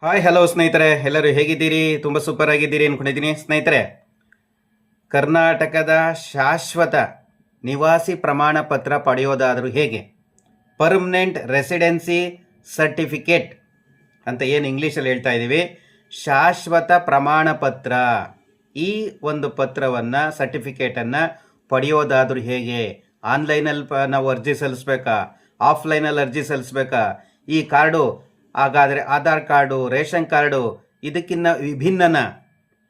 Hi hello ಸ್ನೇಹಿತರೆ, ಎಲ್ಲರೂ ಹೇಗಿದ್ದೀರಿ? ತುಂಬ ಸೂಪರ್ ಆಗಿದ್ದೀರಿ ಅಂದ್ಕೊಂಡಿದ್ದೀನಿ ಸ್ನೇಹಿತರೆ. ಕರ್ನಾಟಕದ ಶಾಶ್ವತ ನಿವಾಸಿ ಪ್ರಮಾಣ ಪತ್ರ ಪಡೆಯೋದಾದರೂ ಹೇಗೆ? ಪರ್ಮನೆಂಟ್ ರೆಸಿಡೆನ್ಸಿ ಸರ್ಟಿಫಿಕೇಟ್ ಅಂತ ಏನು ಇಂಗ್ಲೀಷಲ್ಲಿ ಹೇಳ್ತಾ ಇದ್ದೀವಿ, ಶಾಶ್ವತ ಪ್ರಮಾಣ ಪತ್ರ. ಈ ಒಂದು ಪತ್ರವನ್ನು, ಸರ್ಟಿಫಿಕೇಟನ್ನು ಪಡೆಯೋದಾದರೂ ಹೇಗೆ? ಆನ್ಲೈನಲ್ಲಿ ನಾವು ಅರ್ಜಿ ಸಲ್ಲಿಸ್ಬೇಕಾ? ಆಫ್ಲೈನಲ್ಲಿ ಅರ್ಜಿ ಸಲ್ಲಿಸ್ಬೇಕಾ? ಈ ಕಾರ್ಡು ಹಾಗಾದರೆ ಆಧಾರ್ ಕಾರ್ಡು, ರೇಷನ್ ಕಾರ್ಡು ಇದಕ್ಕಿನ್ನ ವಿಭಿನ್ನನ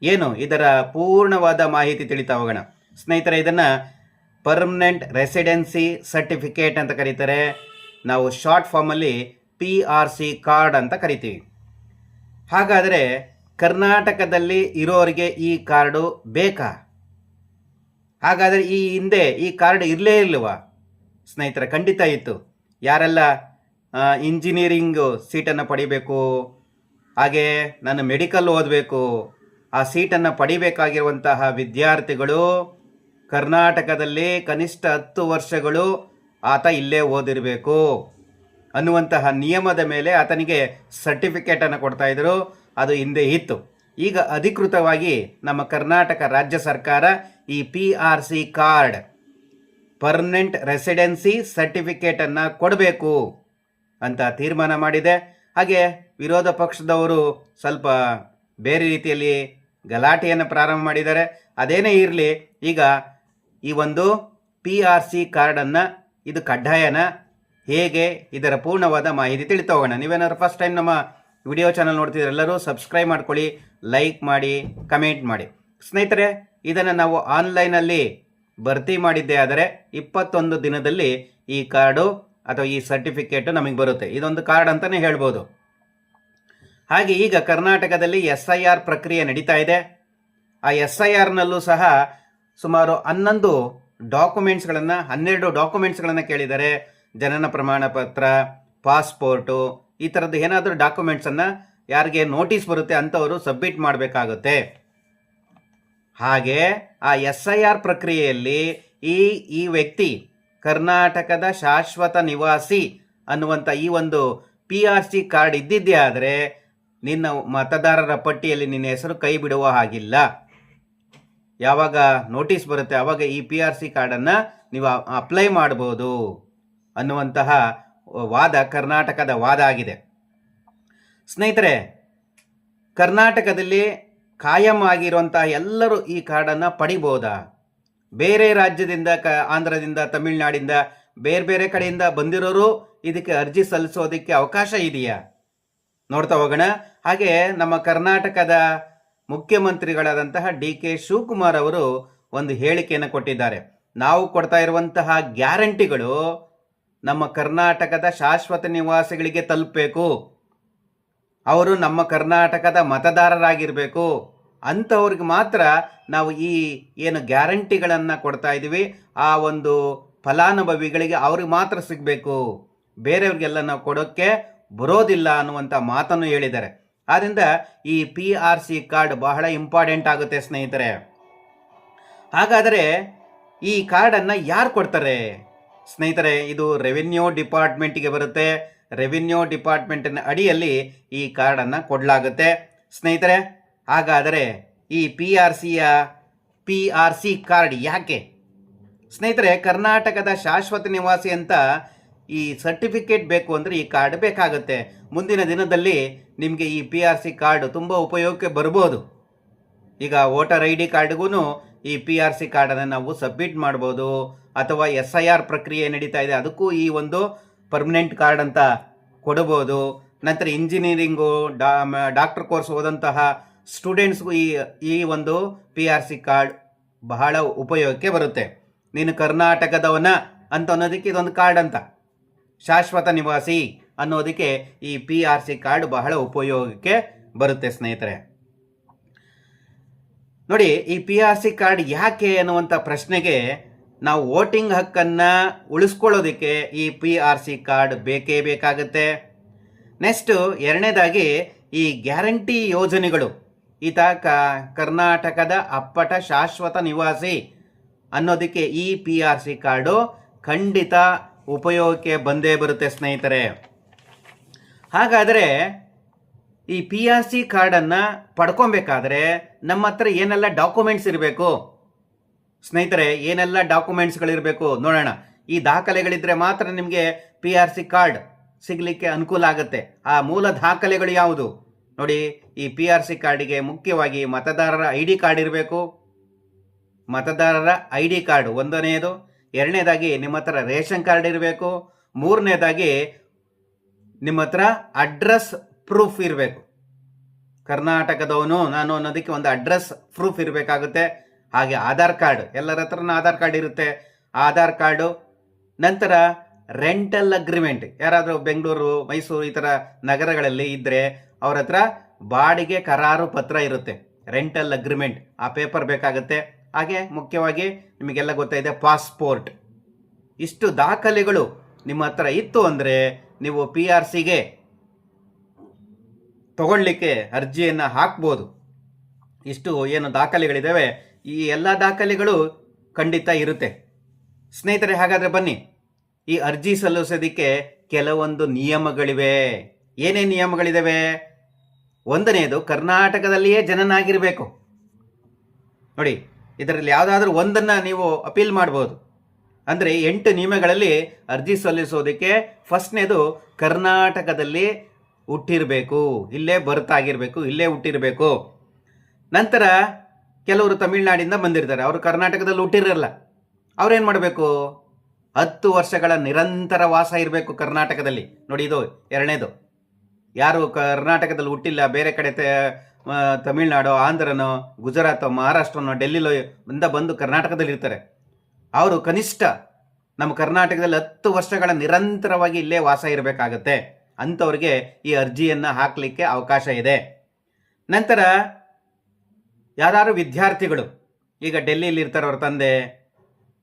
ಏನು? ಇದರ ಪೂರ್ಣವಾದ ಮಾಹಿತಿ ತಿಳಿತಾ ಹೋಗೋಣ ಸ್ನೇಹಿತರೆ. ಇದನ್ನು ಪರ್ಮನೆಂಟ್ ರೆಸಿಡೆನ್ಸಿ ಸರ್ಟಿಫಿಕೇಟ್ ಅಂತ ಕರೀತಾರೆ. ನಾವು ಶಾರ್ಟ್ ಫಾರ್ಮಲ್ಲಿ PRC ಕಾರ್ಡ್ ಅಂತ ಕರಿತೀವಿ. ಹಾಗಾದರೆ ಕರ್ನಾಟಕದಲ್ಲಿ ಇರೋರಿಗೆ ಈ ಕಾರ್ಡು ಬೇಕಾ? ಹಾಗಾದರೆ ಈ ಹಿಂದೆ ಈ ಕಾರ್ಡ್ ಇರಲೇ ಇಲ್ವಾ ಸ್ನೇಹಿತರೆ? ಖಂಡಿತ ಇತ್ತು. ಯಾರೆಲ್ಲ ಇಂಜಿನಿಯರಿಂಗು ಸೀಟನ್ನು ಪಡಿಬೇಕು, ಹಾಗೆ ನಾನು ಮೆಡಿಕಲ್ ಓದಬೇಕು, ಆ ಸೀಟನ್ನು ಪಡಿಬೇಕಾಗಿರುವಂತಹ ವಿದ್ಯಾರ್ಥಿಗಳು ಕರ್ನಾಟಕದಲ್ಲಿ ಕನಿಷ್ಠ 10 ವರ್ಷಗಳು ಆತ ಇಲ್ಲೇ ಓದಿರಬೇಕು ಅನ್ನುವಂತಹ ನಿಯಮದ ಮೇಲೆ ಆತನಿಗೆ ಸರ್ಟಿಫಿಕೇಟನ್ನು ಕೊಡ್ತಾಯಿದ್ರು. ಅದು ಹಿಂದೆ ಇತ್ತು. ಈಗ ಅಧಿಕೃತವಾಗಿ ನಮ್ಮ ಕರ್ನಾಟಕ ರಾಜ್ಯ ಸರ್ಕಾರ ಈ PRC ಕಾರ್ಡ್, ಪರ್ಮನೆಂಟ್ ರೆಸಿಡೆನ್ಸಿ ಸರ್ಟಿಫಿಕೇಟನ್ನು ಕೊಡಬೇಕು ಅಂತ ತೀರ್ಮಾನ ಮಾಡಿದೆ. ಹಾಗೆ ವಿರೋಧ ಪಕ್ಷದವರು ಸ್ವಲ್ಪ ಬೇರೆ ರೀತಿಯಲ್ಲಿ ಗಲಾಟೆಯನ್ನು ಪ್ರಾರಂಭ ಮಾಡಿದ್ದಾರೆ. ಅದೇನೇ ಇರಲಿ, ಈಗ ಈ ಒಂದು PRC ಕಾರ್ಡನ್ನು ಇದು ಕಡ್ಡಾಯನ ಹೇಗೆ, ಇದರ ಪೂರ್ಣವಾದ ಮಾಹಿತಿ ತಿಳಿತಾ ಹೋಗೋಣ. ನೀವೇನಾದ್ರು ಫಸ್ಟ್ ಟೈಮ್ ನಮ್ಮ ವಿಡಿಯೋ ಚಾನಲ್ ನೋಡ್ತಿದ್ರೆ ಎಲ್ಲರೂ ಸಬ್ಸ್ಕ್ರೈಬ್ ಮಾಡ್ಕೊಳ್ಳಿ, ಲೈಕ್ ಮಾಡಿ, ಕಮೆಂಟ್ ಮಾಡಿ ಸ್ನೇಹಿತರೆ. ಇದನ್ನು ನಾವು ಆನ್ಲೈನಲ್ಲಿ ಭರ್ತಿ ಮಾಡಿದ್ದೇ ಆದರೆ 21 ದಿನದಲ್ಲಿ ಈ ಕಾರ್ಡು ಅಥವಾ ಈ ಸರ್ಟಿಫಿಕೇಟು ನಮಗೆ ಬರುತ್ತೆ. ಇದೊಂದು ಕಾರ್ಡ್ ಅಂತಲೇ ಹೇಳ್ಬೋದು. ಹಾಗೆ ಈಗ ಕರ್ನಾಟಕದಲ್ಲಿ SIR ಪ್ರಕ್ರಿಯೆ ನಡೀತಾ ಇದೆ. ಆ SIRನಲ್ಲೂ ಸಹ ಸುಮಾರು 12 ಡಾಕ್ಯುಮೆಂಟ್ಸ್ಗಳನ್ನು ಕೇಳಿದ್ದಾರೆ. ಜನನ ಪ್ರಮಾಣ ಪತ್ರ, ಪಾಸ್ಪೋರ್ಟು, ಈ ಥರದ್ದು ಏನಾದರೂ ಡಾಕ್ಯುಮೆಂಟ್ಸನ್ನು ಯಾರಿಗೆ ನೋಟಿಸ್ ಬರುತ್ತೆ ಅಂಥವರು ಸಬ್ಮಿಟ್ ಮಾಡಬೇಕಾಗುತ್ತೆ. ಹಾಗೆ ಆ SIR ಪ್ರಕ್ರಿಯೆಯಲ್ಲಿ ಈ ವ್ಯಕ್ತಿ ಕರ್ನಾಟಕದ ಶಾಶ್ವತ ನಿವಾಸಿ ಅನ್ನುವಂಥ ಈ ಒಂದು PRC ಕಾರ್ಡ್ ಇದ್ದಿದ್ದೇ ಆದರೆ ನಿನ್ನ ಮತದಾರರ ಪಟ್ಟಿಯಲ್ಲಿ ನಿನ್ನ ಹೆಸರು ಕೈ ಬಿಡುವ ಹಾಗಿಲ್ಲ. ಯಾವಾಗ ನೋಟಿಸ್ ಬರುತ್ತೆ ಆವಾಗ ಈ PRC ಕಾರ್ಡನ್ನು ನೀವು ಅಪ್ಲೈ ಮಾಡ್ಬೋದು ಅನ್ನುವಂತಹ ವಾದ ಕರ್ನಾಟಕದ ವಾದ ಆಗಿದೆ ಸ್ನೇಹಿತರೆ. ಕರ್ನಾಟಕದಲ್ಲಿ ಕಾಯಂ ಆಗಿರುವಂತಹ ಎಲ್ಲರೂ ಈ ಕಾರ್ಡನ್ನು ಪಡಿಬೋದಾ? ಬೇರೆ ರಾಜ್ಯದಿಂದ, ಆಂಧ್ರದಿಂದ, ತಮಿಳುನಾಡಿಂದ, ಬೇರೆ ಬೇರೆ ಕಡೆಯಿಂದ ಬಂದಿರೋರು ಇದಕ್ಕೆ ಅರ್ಜಿ ಸಲ್ಲಿಸೋದಕ್ಕೆ ಅವಕಾಶ ಇದೆಯಾ? ನೋಡ್ತಾ ಹೋಗೋಣ. ಹಾಗೆ ನಮ್ಮ ಕರ್ನಾಟಕದ ಮುಖ್ಯಮಂತ್ರಿಗಳಾದಂತಹ DK ಶಿವಕುಮಾರ್ ಅವರು ಒಂದು ಹೇಳಿಕೆಯನ್ನು ಕೊಟ್ಟಿದ್ದಾರೆ. ನಾವು ಕೊಡ್ತಾ ಇರುವಂತಹ ಗ್ಯಾರಂಟಿಗಳು ನಮ್ಮ ಕರ್ನಾಟಕದ ಶಾಶ್ವತ ನಿವಾಸಿಗಳಿಗೆ ತಲುಪಬೇಕು, ಅವರು ನಮ್ಮ ಕರ್ನಾಟಕದ ಮತದಾರರಾಗಿರಬೇಕು, ಅಂಥವ್ರಿಗೆ ಮಾತ್ರ ನಾವು ಈ ಏನು ಗ್ಯಾರಂಟಿಗಳನ್ನು ಕೊಡ್ತಾ ಇದ್ದೀವಿ ಆ ಒಂದು ಫಲಾನುಭವಿಗಳಿಗೆ ಅವ್ರಿಗೆ ಮಾತ್ರ ಸಿಗಬೇಕು, ಬೇರೆಯವ್ರಿಗೆಲ್ಲ ನಾವು ಕೊಡೋಕ್ಕೆ ಬರೋದಿಲ್ಲ ಅನ್ನುವಂಥ ಮಾತನ್ನು ಹೇಳಿದ್ದಾರೆ. ಆದ್ದರಿಂದ ಈ PRC ಕಾರ್ಡ್ ಬಹಳ ಇಂಪಾರ್ಟೆಂಟ್ ಆಗುತ್ತೆ ಸ್ನೇಹಿತರೆ. ಹಾಗಾದರೆ ಈ ಕಾರ್ಡನ್ನು ಯಾರು ಕೊಡ್ತಾರೆ ಸ್ನೇಹಿತರೆ? ಇದು ರೆವಿನ್ಯೂ ಡಿಪಾರ್ಟ್ಮೆಂಟಿಗೆ ಬರುತ್ತೆ. ರೆವಿನ್ಯೂ ಡಿಪಾರ್ಟ್ಮೆಂಟಿನ ಅಡಿಯಲ್ಲಿ ಈ ಕಾರ್ಡನ್ನು ಕೊಡಲಾಗುತ್ತೆ ಸ್ನೇಹಿತರೆ. ಹಾಗಾದರೆ ಈ PRC ಕಾರ್ಡ್ ಯಾಕೆ ಸ್ನೇಹಿತರೆ? ಕರ್ನಾಟಕದ ಶಾಶ್ವತ ನಿವಾಸಿ ಅಂತ ಈ ಸರ್ಟಿಫಿಕೇಟ್ ಬೇಕು ಅಂದರೆ ಈ ಕಾರ್ಡ್ ಬೇಕಾಗುತ್ತೆ. ಮುಂದಿನ ದಿನದಲ್ಲಿ ನಿಮಗೆ ಈ PRC ಕಾರ್ಡು ತುಂಬ ಉಪಯೋಗಕ್ಕೆ ಬರ್ಬೋದು. ಈಗ ವೋಟರ್ ID ಕಾರ್ಡ್ಗೂ ಈ PRC ಕಾರ್ಡನ್ನು ನಾವು ಸಬ್ಮಿಟ್ ಮಾಡ್ಬೋದು, ಅಥವಾ SIR ಪ್ರಕ್ರಿಯೆ ನಡೀತಾ ಇದೆ ಅದಕ್ಕೂ ಈ ಒಂದು ಪರ್ಮನೆಂಟ್ ಕಾರ್ಡ್ ಅಂತ ಕೊಡ್ಬೋದು. ನಂತರ ಇಂಜಿನಿಯರಿಂಗು, ಡಾಕ್ಟರ್ ಕೋರ್ಸ್ ಓದಂತಹ ಸ್ಟೂಡೆಂಟ್ಸ್ಗೂ ಈ ಒಂದು PRC ಕಾರ್ಡ್ ಬಹಳ ಉಪಯೋಗಕ್ಕೆ ಬರುತ್ತೆ. ನೀನು ಕರ್ನಾಟಕದವನ ಅಂತ ಅನ್ನೋದಕ್ಕೆ ಇದೊಂದು ಕಾರ್ಡ್ ಅಂತ, ಶಾಶ್ವತ ನಿವಾಸಿ ಅನ್ನೋದಕ್ಕೆ ಈ PRC ಕಾರ್ಡ್ ಬಹಳ ಉಪಯೋಗಕ್ಕೆ ಬರುತ್ತೆ ಸ್ನೇಹಿತರೆ. ನೋಡಿ, ಈ PRC ಕಾರ್ಡ್ ಯಾಕೆ ಅನ್ನುವಂಥ ಪ್ರಶ್ನೆಗೆ ನಾವು ವೋಟಿಂಗ್ ಹಕ್ಕನ್ನು ಉಳಿಸ್ಕೊಳ್ಳೋದಕ್ಕೆ ಈ PRC ಕಾರ್ಡ್ ಬೇಕೇ ಬೇಕಾಗುತ್ತೆ. ನೆಕ್ಸ್ಟು ಎರಡನೇದಾಗಿ ಈ ಗ್ಯಾರಂಟಿ ಯೋಜನೆಗಳು, ಈತ ಕರ್ನಾಟಕದ ಅಪ್ಪಟ ಶಾಶ್ವತ ನಿವಾಸಿ ಅನ್ನೋದಕ್ಕೆ ಈ PRC ಕಾರ್ಡು ಖಂಡಿತ ಉಪಯೋಗಕ್ಕೆ ಬಂದೇ ಬರುತ್ತೆ ಸ್ನೇಹಿತರೆ. ಹಾಗಾದರೆ ಈ PRC ಕಾರ್ಡನ್ನು ಪಡ್ಕೊಬೇಕಾದ್ರೆ ನಮ್ಮ ಹತ್ರ ಏನೆಲ್ಲ ಡಾಕ್ಯುಮೆಂಟ್ಸ್ ಇರಬೇಕು ಸ್ನೇಹಿತರೆ, ಏನೆಲ್ಲ ಡಾಕ್ಯುಮೆಂಟ್ಸ್ಗಳಿರಬೇಕು ನೋಡೋಣ. ಈ ದಾಖಲೆಗಳಿದ್ರೆ ಮಾತ್ರ ನಿಮಗೆ PRC ಕಾರ್ಡ್ ಸಿಗಲಿಕ್ಕೆ ಅನುಕೂಲ ಆಗುತ್ತೆ. ಆ ಮೂಲ ದಾಖಲೆಗಳು ಯಾವುದು ನೋಡಿ? ಈ PRC ಕಾರ್ಡಿಗೆ ಮುಖ್ಯವಾಗಿ ಮತದಾರರ ID ಕಾರ್ಡ್ ಇರಬೇಕು. ಮತದಾರರ ID ಕಾರ್ಡ್ ಒಂದನೆಯದು. ಎರಡನೇದಾಗಿ ನಿಮ್ಮ ಹತ್ರ ರೇಷನ್ ಕಾರ್ಡ್ ಇರಬೇಕು. ಮೂರನೇದಾಗಿ ನಿಮ್ಮ ಹತ್ರ ಅಡ್ರೆಸ್ ಪ್ರೂಫ್ ಇರಬೇಕು. ಕರ್ನಾಟಕದವನು ನಾನು ಅನ್ನೋದಕ್ಕೆ ಒಂದು ಅಡ್ರೆಸ್ ಪ್ರೂಫ್ ಇರಬೇಕಾಗುತ್ತೆ. ಹಾಗೆ ಆಧಾರ್ ಕಾರ್ಡ್, ಎಲ್ಲರ ಹತ್ರನೂ ಆಧಾರ್ ಕಾರ್ಡ್ ಇರುತ್ತೆ. ಆಧಾರ್ ಕಾರ್ಡು, ನಂತರ ರೆಂಟಲ್ ಅಗ್ರಿಮೆಂಟ್. ಯಾರಾದರೂ ಬೆಂಗಳೂರು, ಮೈಸೂರು ಈ ಥರ ನಗರಗಳಲ್ಲಿ ಇದ್ದರೆ ಅವ್ರ ಹತ್ರ ಬಾಡಿಗೆ ಕರಾರು ಪತ್ರ ಇರುತ್ತೆ, ರೆಂಟಲ್ ಅಗ್ರಿಮೆಂಟ್. ಆ ಪೇಪರ್ ಬೇಕಾಗುತ್ತೆ. ಹಾಗೆ ಮುಖ್ಯವಾಗಿ ನಿಮಗೆಲ್ಲ ಗೊತ್ತಾಯಿದೆ ಪಾಸ್ಪೋರ್ಟ್. ಇಷ್ಟು ದಾಖಲೆಗಳು ನಿಮ್ಮ ಹತ್ರ ಇತ್ತು ಅಂದರೆ ನೀವು PRCಗೆ ತಗೊಳ್ಳಿಕ್ಕೆ ಅರ್ಜಿಯನ್ನು ಹಾಕ್ಬೋದು. ಇಷ್ಟು ಏನು ದಾಖಲೆಗಳಿದ್ದಾವೆ, ಈ ಎಲ್ಲ ದಾಖಲೆಗಳು ಖಂಡಿತ ಇರುತ್ತೆ ಸ್ನೇಹಿತರೆ. ಹಾಗಾದರೆ ಬನ್ನಿ, ಈ ಅರ್ಜಿ ಸಲ್ಲಿಸೋದಕ್ಕೆ ಕೆಲವೊಂದು ನಿಯಮಗಳಿವೆ. ಏನೇನು ನಿಯಮಗಳಿದ್ದಾವೆ? ಒಂದನೆಯದು, ಕರ್ನಾಟಕದಲ್ಲಿಯೇ ಜನನಾಗಿರಬೇಕು. ನೋಡಿ, ಇದರಲ್ಲಿ ಯಾವುದಾದ್ರೂ ಒಂದನ್ನು ನೀವು ಅಪೀಲ್ ಮಾಡ್ಬೋದು. ಅಂದರೆ 8 ನಿಯಮಗಳಲ್ಲಿ ಅರ್ಜಿ ಸಲ್ಲಿಸೋದಕ್ಕೆ ಫಸ್ಟ್ನೇದು ಕರ್ನಾಟಕದಲ್ಲಿ ಹುಟ್ಟಿರಬೇಕು, ಇಲ್ಲೇ ಬರ್ತಾಗಿರಬೇಕು, ಇಲ್ಲೇ ಹುಟ್ಟಿರಬೇಕು. ನಂತರ ಕೆಲವರು ತಮಿಳುನಾಡಿಂದ ಬಂದಿರ್ತಾರೆ, ಅವರು ಕರ್ನಾಟಕದಲ್ಲಿ ಹುಟ್ಟಿರಲ್ಲ. ಅವ್ರೇನು ಮಾಡಬೇಕು? 10 ವರ್ಷಗಳ ನಿರಂತರ ವಾಸ ಇರಬೇಕು ಕರ್ನಾಟಕದಲ್ಲಿ. ನೋಡಿ, ಇದು ಎರಡನೇದು. ಯಾರು ಕರ್ನಾಟಕದಲ್ಲಿ ಹುಟ್ಟಿಲ್ಲ, ಬೇರೆ ಕಡೆ ತಮಿಳುನಾಡು, ಆಂಧ್ರನೋ, ಗುಜರಾತೋ, ಮಹಾರಾಷ್ಟ್ರನೋ, ಡೆಲ್ಲಿಲೋ ಇಂದ ಬಂದು ಕರ್ನಾಟಕದಲ್ಲಿ ಇರ್ತಾರೆ, ಅವರು ಕನಿಷ್ಠ ನಮ್ಮ ಕರ್ನಾಟಕದಲ್ಲಿ 10 ವರ್ಷಗಳ ನಿರಂತರವಾಗಿ ಇಲ್ಲೇ ವಾಸ ಇರಬೇಕಾಗತ್ತೆ. ಅಂಥವ್ರಿಗೆ ಈ ಅರ್ಜಿಯನ್ನು ಹಾಕಲಿಕ್ಕೆ ಅವಕಾಶ ಇದೆ. ನಂತರ ಯಾರು ವಿದ್ಯಾರ್ಥಿಗಳು, ಈಗ ಡೆಲ್ಲಿಯಲ್ಲಿ ಇರ್ತಾರೆ ಅವ್ರ ತಂದೆ,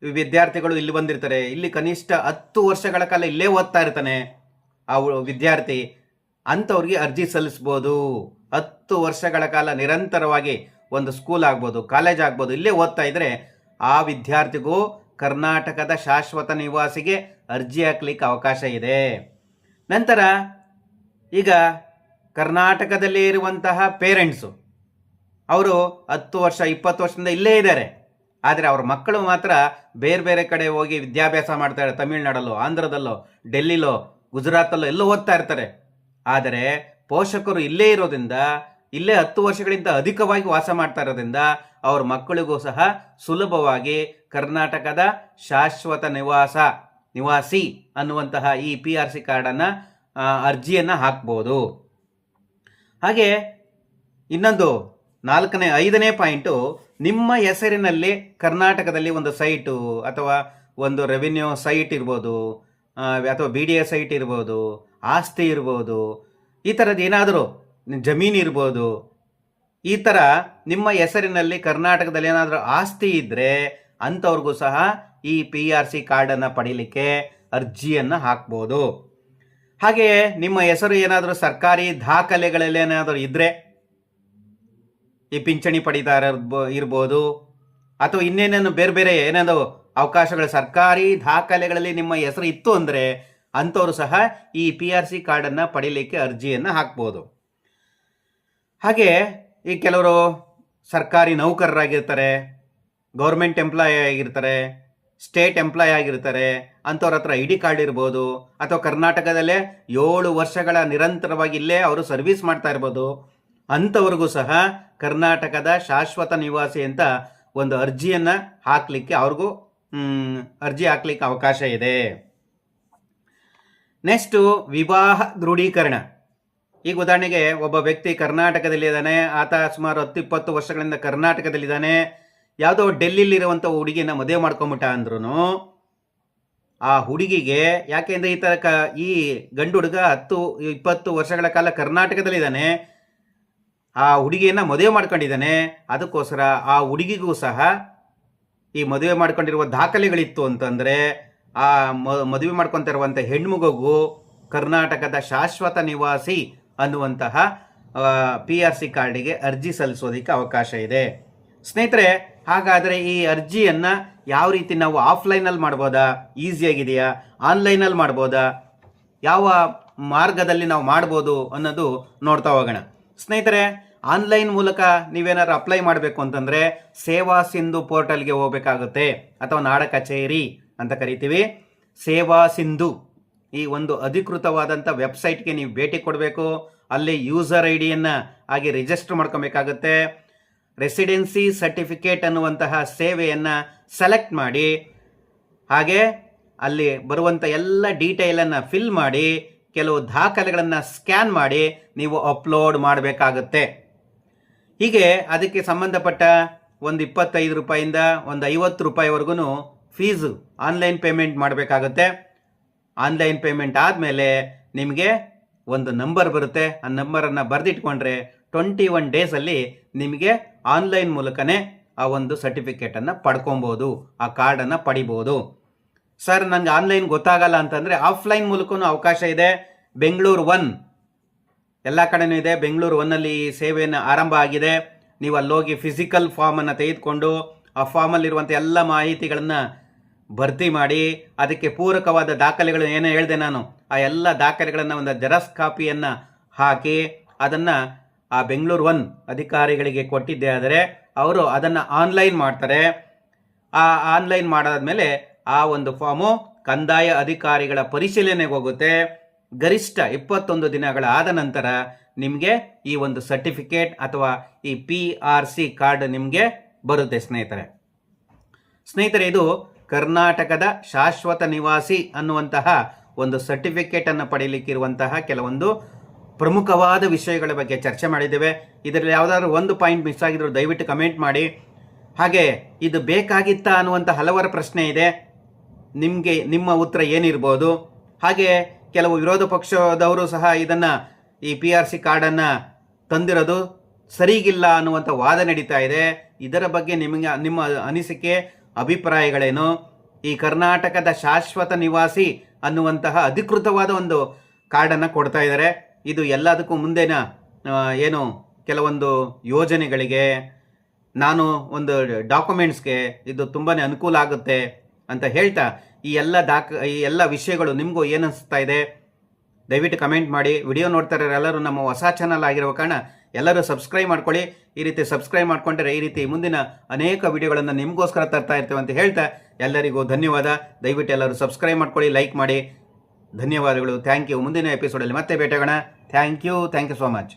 ವಿದ್ಯಾರ್ಥಿಗಳು ಇಲ್ಲಿ ಬಂದಿರ್ತಾರೆ, ಇಲ್ಲಿ ಕನಿಷ್ಠ 10 ವರ್ಷಗಳ ಕಾಲ ಇಲ್ಲೇ ಓದ್ತಾ ಇರ್ತಾನೆ ಆ ವಿದ್ಯಾರ್ಥಿ, ಅಂಥವ್ರಿಗೆ ಅರ್ಜಿ ಸಲ್ಲಿಸ್ಬೋದು. 10 ವರ್ಷಗಳ ಕಾಲ ನಿರಂತರವಾಗಿ ಒಂದು ಸ್ಕೂಲ್ ಆಗ್ಬೋದು, ಕಾಲೇಜ್ ಆಗ್ಬೋದು, ಇಲ್ಲೇ ಓದ್ತಾ ಇದ್ದರೆ ಆ ವಿದ್ಯಾರ್ಥಿಗೂ ಕರ್ನಾಟಕದ ಶಾಶ್ವತ ನಿವಾಸಿಗೆ ಅರ್ಜಿ ಹಾಕ್ಲಿಕ್ಕೆ ಅವಕಾಶ ಇದೆ. ನಂತರ ಈಗ ಕರ್ನಾಟಕದಲ್ಲಿ ಇರುವಂತಹ ಪೇರೆಂಟ್ಸು, ಅವರು 10 ವರ್ಷ 20 ವರ್ಷದಿಂದ ಇಲ್ಲೇ ಇದ್ದಾರೆ, ಆದರೆ ಅವ್ರ ಮಕ್ಕಳು ಮಾತ್ರ ಬೇರೆ ಬೇರೆ ಕಡೆ ಹೋಗಿ ವಿದ್ಯಾಭ್ಯಾಸ ಮಾಡ್ತಾರೆ. ತಮಿಳುನಾಡಲ್ಲೋ, ಆಂಧ್ರದಲ್ಲೋ, ಡೆಲ್ಲಿಲೋ, ಗುಜರಾತಲ್ಲೋ ಎಲ್ಲೋ ಓದ್ತಾ ಇರ್ತಾರೆ. ಆದರೆ ಪೋಷಕರು ಇಲ್ಲೇ ಇರೋದ್ರಿಂದ, ಇಲ್ಲೇ 10 ವರ್ಷಗಳಿಂದ ಅಧಿಕವಾಗಿ ವಾಸ ಮಾಡ್ತಾ ಇರೋದ್ರಿಂದ ಅವ್ರ ಮಕ್ಕಳಿಗೂ ಸಹ ಸುಲಭವಾಗಿ ಕರ್ನಾಟಕದ ಶಾಶ್ವತ ನಿವಾಸಿ ಅನ್ನುವಂತಹ ಈ PRC ಕಾರ್ಡನ್ನು ಅರ್ಜಿಯನ್ನು ಹಾಕ್ಬೋದು. ಹಾಗೆ ಇನ್ನೊಂದು 5ನೇ ಪಾಯಿಂಟು, ನಿಮ್ಮ ಹೆಸರಿನಲ್ಲಿ ಕರ್ನಾಟಕದಲ್ಲಿ ಒಂದು ಸೈಟು ಅಥವಾ ಒಂದು ರೆವಿನ್ಯೂ ಸೈಟ್ ಇರ್ಬೋದು, ಅಥವಾ BDA ಸೈಟ್ ಇರ್ಬೋದು, ಆಸ್ತಿ ಇರ್ಬೋದು, ಈ ಥರದ್ದು ಏನಾದರೂ ಜಮೀನು ಇರ್ಬೋದು. ಈ ಥರ ನಿಮ್ಮ ಹೆಸರಿನಲ್ಲಿ ಕರ್ನಾಟಕದಲ್ಲಿ ಏನಾದರೂ ಆಸ್ತಿ ಇದ್ದರೆ ಅಂಥವ್ರಿಗೂ ಸಹ ಈ PRC ಕಾರ್ಡನ್ನು ಪಡೀಲಿಕ್ಕೆ ಅರ್ಜಿಯನ್ನು ಹಾಕ್ಬೋದು. ಹಾಗೆಯೇ ನಿಮ್ಮ ಹೆಸರು ಏನಾದರೂ ಸರ್ಕಾರಿ ದಾಖಲೆಗಳಲ್ಲಿ ಏನಾದರೂ ಇದ್ದರೆ, ಈ ಪಿಂಚಣಿ ಪಡಿತಾ ಇರ್ಬೋದು, ಅಥವಾ ಇನ್ನೇನೇನು ಬೇರೆ ಬೇರೆ ಏನಾದರೂ ಅವಕಾಶಗಳು ಸರ್ಕಾರಿ ದಾಖಲೆಗಳಲ್ಲಿ ನಿಮ್ಮ ಹೆಸರು ಇತ್ತು ಅಂದರೆ ಅಂಥವರು ಸಹ ಈ PRC ಕಾರ್ಡನ್ನು ಪಡೀಲಿಕ್ಕೆ ಅರ್ಜಿಯನ್ನು ಹಾಕ್ಬೋದು. ಹಾಗೆ ಈ ಕೆಲವರು ಸರ್ಕಾರಿ ನೌಕರರಾಗಿರ್ತಾರೆ, ಗೌರ್ಮೆಂಟ್ ಎಂಪ್ಲಾಯ್ ಆಗಿರ್ತಾರೆ, ಸ್ಟೇಟ್ ಎಂಪ್ಲಾಯ್ ಆಗಿರ್ತಾರೆ, ಅಂಥವ್ರ ಹತ್ರ ID ಕಾರ್ಡ್ ಇರ್ಬೋದು, ಅಥವಾ ಕರ್ನಾಟಕದಲ್ಲೇ 7 ವರ್ಷಗಳ ನಿರಂತರವಾಗಿ ಇಲ್ಲೇ ಅವರು ಸರ್ವಿಸ್ ಮಾಡ್ತಾ ಇರ್ಬೋದು. ಅಂಥವ್ರಿಗೂ ಸಹ ಕರ್ನಾಟಕದ ಶಾಶ್ವತ ನಿವಾಸಿ ಅಂತ ಒಂದು ಅರ್ಜಿಯನ್ನು ಹಾಕಲಿಕ್ಕೆ ಅವ್ರಿಗೂ ಅರ್ಜಿ ಹಾಕ್ಲಿಕ್ಕೆ ಅವಕಾಶ ಇದೆ. ನೆಕ್ಸ್ಟು ವಿವಾಹ ದೃಢೀಕರಣ. ಈಗ ಉದಾಹರಣೆಗೆ ಒಬ್ಬ ವ್ಯಕ್ತಿ ಕರ್ನಾಟಕದಲ್ಲಿದ್ದಾನೆ, ಆತ ಸುಮಾರು 10-20 ವರ್ಷಗಳಿಂದ ಕರ್ನಾಟಕದಲ್ಲಿದ್ದಾನೆ, ಯಾವುದೋ ಡೆಲ್ಲಿಲಿರುವಂಥ ಹುಡುಗಿನ ಮದುವೆ ಮಾಡ್ಕೊಂಬಿಟ್ಟ ಅಂದ್ರೂ ಆ ಹುಡುಗಿಗೆ, ಯಾಕೆಂದರೆ ಈ ಗಂಡು ಹುಡುಗ 10-20 ವರ್ಷಗಳ ಕಾಲ ಕರ್ನಾಟಕದಲ್ಲಿದ್ದಾನೆ, ಆ ಹುಡುಗಿಯನ್ನು ಮದುವೆ ಮಾಡ್ಕೊಂಡಿದ್ದಾನೆ, ಅದಕ್ಕೋಸ್ಕರ ಆ ಹುಡುಗಿಗೂ ಸಹ ಈ ಮದುವೆ ಮಾಡ್ಕೊಂಡಿರುವ ದಾಖಲೆಗಳಿತ್ತು ಅಂತಂದರೆ ಆ ಮದುವೆ ಮಾಡ್ಕೊತಿರುವಂಥ ಹೆಣ್ಮಗುಗೂ ಕರ್ನಾಟಕದ ಶಾಶ್ವತ ನಿವಾಸಿ ಅನ್ನುವಂತಹ PRC ಕಾರ್ಡಿಗೆ ಅರ್ಜಿ ಸಲ್ಲಿಸೋದಕ್ಕೆ ಅವಕಾಶ ಇದೆ. ಸ್ನೇಹಿತರೆ, ಹಾಗಾದರೆ ಈ ಅರ್ಜಿಯನ್ನು ಯಾವ ರೀತಿ ನಾವು ಆಫ್ಲೈನಲ್ಲಿ ಮಾಡ್ಬೋದಾ, ಈಸಿಯಾಗಿದೆಯಾ, ಆನ್ಲೈನಲ್ಲಿ ಮಾಡ್ಬೋದಾ, ಯಾವ ಮಾರ್ಗದಲ್ಲಿ ನಾವು ಮಾಡ್ಬೋದು ಅನ್ನೋದು ನೋಡ್ತಾ ಹೋಗೋಣ. ಸ್ನೇಹಿತರೆ, ಆನ್ಲೈನ್ ಮೂಲಕ ನೀವೇನಾದ್ರು ಅಪ್ಲೈ ಮಾಡಬೇಕು ಅಂತಂದರೆ ಸೇವಾ ಸಿಂಧು ಪೋರ್ಟಲ್ಗೆ ಹೋಗಬೇಕಾಗುತ್ತೆ, ಅಥವಾ ನಾಡ ಕಚೇರಿ ಅಂತ ಕರಿತೀವಿ. ಸೇವಾ ಸಿಂಧು ಈ ಒಂದು ಅಧಿಕೃತವಾದಂಥ ವೆಬ್ಸೈಟ್ಗೆ ನೀವು ಭೇಟಿ ಕೊಡಬೇಕು. ಅಲ್ಲಿ ಯೂಸರ್ ಐ ಡಿಯನ್ನು ಹಾಗೆ ರಿಜಿಸ್ಟರ್ ಮಾಡ್ಕೊಬೇಕಾಗುತ್ತೆ. ರೆಸಿಡೆನ್ಸಿ ಸರ್ಟಿಫಿಕೇಟ್ ಅನ್ನುವಂತಹ ಸೇವೆಯನ್ನು ಸೆಲೆಕ್ಟ್ ಮಾಡಿ, ಹಾಗೆ ಅಲ್ಲಿ ಬರುವಂಥ ಎಲ್ಲ ಡೀಟೇಲನ್ನು ಫಿಲ್ ಮಾಡಿ, ಕೆಲವು ದಾಖಲೆಗಳನ್ನು ಸ್ಕ್ಯಾನ್ ಮಾಡಿ ನೀವು ಅಪ್ಲೋಡ್ ಮಾಡಬೇಕಾಗುತ್ತೆ. ಹೀಗೆ ಅದಕ್ಕೆ ಸಂಬಂಧಪಟ್ಟ ಒಂದು 25 ರೂಪಾಯಿಂದ ಒಂದು 50 ರೂಪಾಯಿವರೆಗೂ ಫೀಸು ಆನ್ಲೈನ್ ಪೇಮೆಂಟ್ ಮಾಡಬೇಕಾಗುತ್ತೆ. ಆನ್ಲೈನ್ ಪೇಮೆಂಟ್ ಆದಮೇಲೆ ನಿಮಗೆ ಒಂದು ನಂಬರ್ ಬರುತ್ತೆ. ಆ ನಂಬರನ್ನು ಬರೆದಿಟ್ಕೊಂಡ್ರೆ 21 ಡೇಸಲ್ಲಿ ನಿಮಗೆ ಆನ್ಲೈನ್ ಮೂಲಕನೇ ಆ ಒಂದು ಸರ್ಟಿಫಿಕೇಟನ್ನು ಪಡ್ಕೊಬೋದು, ಆ ಕಾರ್ಡನ್ನು ಪಡಿಬೋದು. ಸರ್, ನನಗೆ ಆನ್ಲೈನ್ ಗೊತ್ತಾಗಲ್ಲ ಅಂತಂದರೆ ಆಫ್ಲೈನ್ ಮೂಲಕನೂ ಅವಕಾಶ ಇದೆ. ಬೆಂಗಳೂರು 1 ಎಲ್ಲ ಕಡೆನೂ ಇದೆ. ಬೆಂಗಳೂರು 1ಅಲ್ಲಿ ಈ ಸೇವೆಯನ್ನು ಆರಂಭ ಆಗಿದೆ. ನೀವು ಅಲ್ಲೋಗಿ ಫಿಸಿಕಲ್ ಫಾರ್ಮನ್ನು ತೆಗೆದುಕೊಂಡು ಆ ಫಾರ್ಮಲ್ಲಿರುವಂಥ ಎಲ್ಲ ಮಾಹಿತಿಗಳನ್ನು ಭರ್ತಿ ಮಾಡಿ, ಅದಕ್ಕೆ ಪೂರಕವಾದ ದಾಖಲೆಗಳು ಏನೇ ಹೇಳಿದೆ ನಾನು, ಆ ಎಲ್ಲ ದಾಖಲೆಗಳನ್ನು ಒಂದು ಜೆರಾಕ್ಸ್ ಕಾಪಿಯನ್ನು ಹಾಕಿ ಅದನ್ನು ಆ ಬೆಂಗಳೂರು 1 ಅಧಿಕಾರಿಗಳಿಗೆ ಕೊಟ್ಟಿದ್ದೆ ಆದರೆ ಅವರು ಅದನ್ನು ಆನ್ಲೈನ್ ಮಾಡ್ತಾರೆ. ಆ ಆನ್ಲೈನ್ ಮಾಡಾದ್ಮೇಲೆ ಆ ಒಂದು ಫಾರ್ಮು ಕಂದಾಯ ಅಧಿಕಾರಿಗಳ ಪರಿಶೀಲನೆಗೆ ಹೋಗುತ್ತೆ. ಗರಿಷ್ಠ 21 ದಿನಗಳ ಆದ ನಂತರ ನಿಮಗೆ ಈ ಒಂದು ಸರ್ಟಿಫಿಕೇಟ್ ಅಥವಾ ಈ PRC ಕಾರ್ಡ್ ನಿಮಗೆ ಬರುತ್ತೆ. ಸ್ನೇಹಿತರೆ, ಇದು ಕರ್ನಾಟಕದ ಶಾಶ್ವತ ನಿವಾಸಿ ಅನ್ನುವಂತಹ ಒಂದು ಸರ್ಟಿಫಿಕೇಟನ್ನು ಪಡೆಯಲಿಕ್ಕಿರುವಂತಹ ಕೆಲವೊಂದು ಪ್ರಮುಖವಾದ ವಿಷಯಗಳ ಬಗ್ಗೆ ಚರ್ಚೆ ಮಾಡಿದ್ದೇವೆ. ಇದರಲ್ಲಿ ಯಾವುದಾದ್ರೂ ಒಂದು ಪಾಯಿಂಟ್ ಮಿಸ್ ಆಗಿದ್ರು ದಯವಿಟ್ಟು ಕಮೆಂಟ್ ಮಾಡಿ. ಹಾಗೆ ಇದು ಬೇಕಾಗಿತ್ತಾ ಅನ್ನುವಂಥ ಹಲವಾರು ಪ್ರಶ್ನೆ ಇದೆ. ನಿಮ್ಮ ಉತ್ತರ ಏನಿರ್ಬೋದು? ಹಾಗೆ ಕೆಲವು ವಿರೋಧ ಪಕ್ಷದವರು ಸಹ ಇದನ್ನು ಈ PRC ಕಾರ್ಡನ್ನು ತಂದಿರೋದು ಸರಿಗಿಲ್ಲ ಅನ್ನುವಂಥ ವಾದ ನಡೀತಾ ಇದೆ. ಇದರ ಬಗ್ಗೆ ನಿಮ್ಮ ಅನಿಸಿಕೆ, ಅಭಿಪ್ರಾಯಗಳೇನು? ಈ ಕರ್ನಾಟಕದ ಶಾಶ್ವತ ನಿವಾಸಿ ಅನ್ನುವಂತಹ ಅಧಿಕೃತವಾದ ಒಂದು ಕಾರ್ಡನ್ನು ಕೊಡ್ತಾ ಇದ್ದಾರೆ. ಇದು ಎಲ್ಲದಕ್ಕೂ ಮುಂದಿನ ಏನು ಕೆಲವೊಂದು ಯೋಜನೆಗಳಿಗೆ, ನಾನು ಒಂದು ಡಾಕ್ಯುಮೆಂಟ್ಸ್ಗೆ ಇದು ತುಂಬಾ ಅನುಕೂಲ ಆಗುತ್ತೆ ಅಂತ ಹೇಳ್ತಾ ಈ ಎಲ್ಲ ವಿಷಯಗಳು ನಿಮಗೂ ಏನು ಅನಿಸ್ತಾ ಇದೆ ದಯವಿಟ್ಟು ಕಮೆಂಟ್ ಮಾಡಿ. ವಿಡಿಯೋ ನೋಡ್ತಾ ಇರೋರು ಎಲ್ಲರೂ ನಮ್ಮ ಹೊಸ ಚಾನಲ್ ಆಗಿರೋ ಕಾರಣ ಎಲ್ಲರೂ ಸಬ್ಸ್ಕ್ರೈಬ್ ಮಾಡ್ಕೊಳ್ಳಿ. ಈ ರೀತಿ ಸಬ್ಸ್ಕ್ರೈಬ್ ಮಾಡ್ಕೊಂಡ್ರೆ ಈ ರೀತಿ ಮುಂದಿನ ಅನೇಕ ವಿಡಿಯೋಗಳನ್ನು ನಿಮಗೋಸ್ಕರ ತರ್ತಾ ಇರ್ತೇವೆ ಅಂತ ಹೇಳ್ತಾ ಎಲ್ಲರಿಗೂ ಧನ್ಯವಾದ. ದಯವಿಟ್ಟು ಎಲ್ಲರೂ ಸಬ್ಸ್ಕ್ರೈಬ್ ಮಾಡ್ಕೊಳ್ಳಿ, ಲೈಕ್ ಮಾಡಿ. ಧನ್ಯವಾದಗಳು. Thank you. ಮುಂದಿನ ಎಪಿಸೋಡಲ್ಲಿ ಮತ್ತೆ ಭೇಟಿಯಾಗೋಣ. Thank you so much.